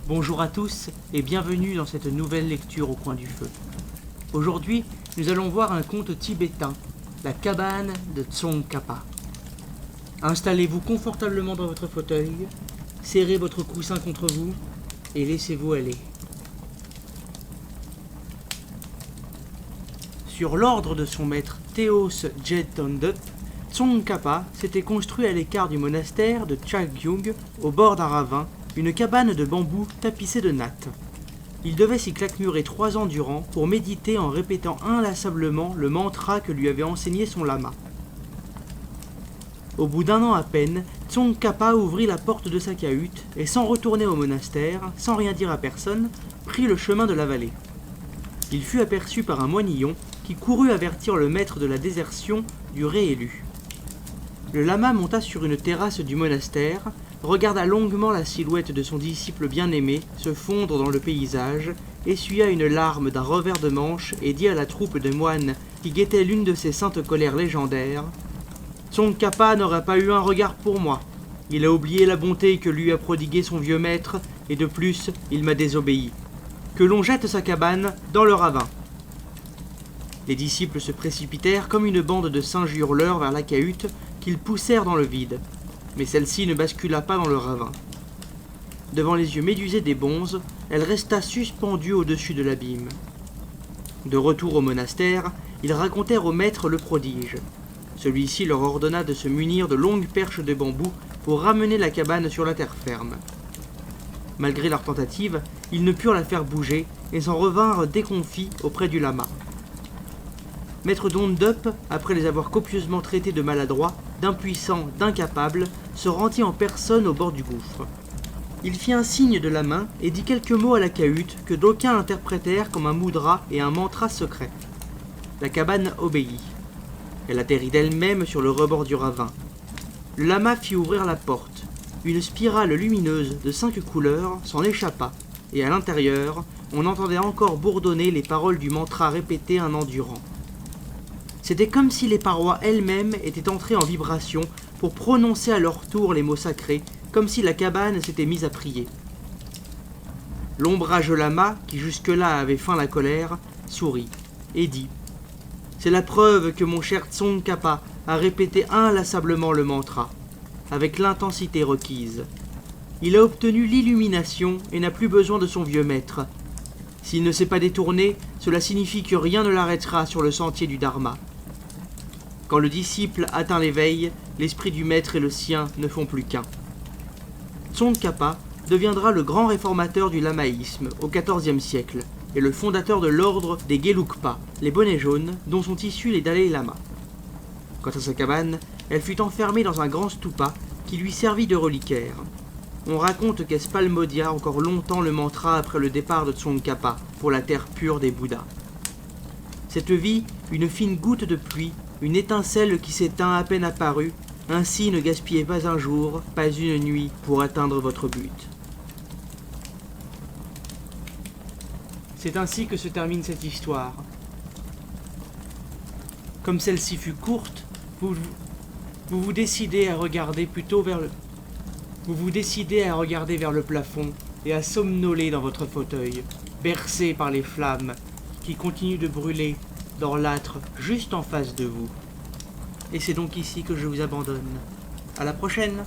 Bonjour à tous et bienvenue dans cette nouvelle lecture au coin du feu. Aujourd'hui, nous allons voir un conte tibétain, la cabane de Tsongkhapa. Installez-vous confortablement dans votre fauteuil, serrez votre coussin contre vous et laissez-vous aller. Sur l'ordre de son maître Théos Jedondup, Tsongkhapa s'était construit à l'écart du monastère de Chagyug, au bord d'un ravin, une cabane de bambou tapissée de nattes. Il devait s'y claquemurer 3 ans durant pour méditer en répétant inlassablement le mantra que lui avait enseigné son lama. Au bout d'1 an à peine, Tsongkhapa ouvrit la porte de sa cahute et sans retourner au monastère, sans rien dire à personne, prit le chemin de la vallée. Il fut aperçu par un moinillon qui courut avertir le maître de la désertion du réélu. Le lama monta sur une terrasse du monastère, regarda longuement la silhouette de son disciple bien-aimé se fondre dans le paysage, essuya une larme d'un revers de manche et dit à la troupe de moines qui guettait l'une de ces saintes colères légendaires « Tsongkhapa n'aurait pas eu un regard pour moi. Il a oublié la bonté que lui a prodiguée son vieux maître, et de plus, il m'a désobéi. Que l'on jette sa cabane dans le ravin. » Les disciples se précipitèrent comme une bande de singes hurleurs vers la cahute qu'ils poussèrent dans le vide. Mais celle-ci ne bascula pas dans le ravin. Devant les yeux médusés des bonzes, elle resta suspendue au-dessus de l'abîme. De retour au monastère, ils racontèrent au maître le prodige. Celui-ci leur ordonna de se munir de longues perches de bambou pour ramener la cabane sur la terre ferme. Malgré leurs tentatives, ils ne purent la faire bouger et s'en revinrent déconfits auprès du lama. Maître Dondup, après les avoir copieusement traités de maladroits, d'impuissants, d'incapables, se rendit en personne au bord du gouffre. Il fit un signe de la main et dit quelques mots à la cahute que d'aucuns interprétèrent comme un mudra et un mantra secret. La cabane obéit. Elle atterrit d'elle-même sur le rebord du ravin. Le lama fit ouvrir la porte. Une spirale lumineuse de 5 couleurs s'en échappa, et à l'intérieur, on entendait encore bourdonner les paroles du mantra répété 1 an durant. C'était comme si les parois elles-mêmes étaient entrées en vibration pour prononcer à leur tour les mots sacrés, comme si la cabane s'était mise à prier. L'ombrage lama, qui jusque-là avait feint la colère, sourit et dit « C'est la preuve que mon cher Tsongkhapa a répété inlassablement le mantra, avec l'intensité requise. Il a obtenu l'illumination et n'a plus besoin de son vieux maître. S'il ne s'est pas détourné, cela signifie que rien ne l'arrêtera sur le sentier du Dharma. Quand le disciple atteint l'éveil, l'esprit du maître et le sien ne font plus qu'un. Tsongkhapa deviendra le grand réformateur du lamaïsme au XIVe siècle et le fondateur de l'ordre des Gelugpa, les bonnets jaunes dont sont issus les Dalai Lama. Quant à sa cabane, elle fut enfermée dans un grand stupa qui lui servit de reliquaire. On raconte qu'elle spalmodia encore longtemps le mantra après le départ de Tsongkhapa pour la terre pure des Bouddhas. Cette vie, une fine goutte de pluie, une étincelle qui s'éteint à peine apparue, ainsi ne gaspillez pas un jour, pas une nuit pour atteindre votre but. C'est ainsi que se termine cette histoire. Comme celle-ci fut courte, vous vous décidez à regarder plutôt vers le... Vous vous décidez à regarder vers le plafond et à somnoler dans votre fauteuil, bercé par les flammes qui continuent de brûler dans l'âtre juste en face de vous. Et c'est donc ici que je vous abandonne. À la prochaine!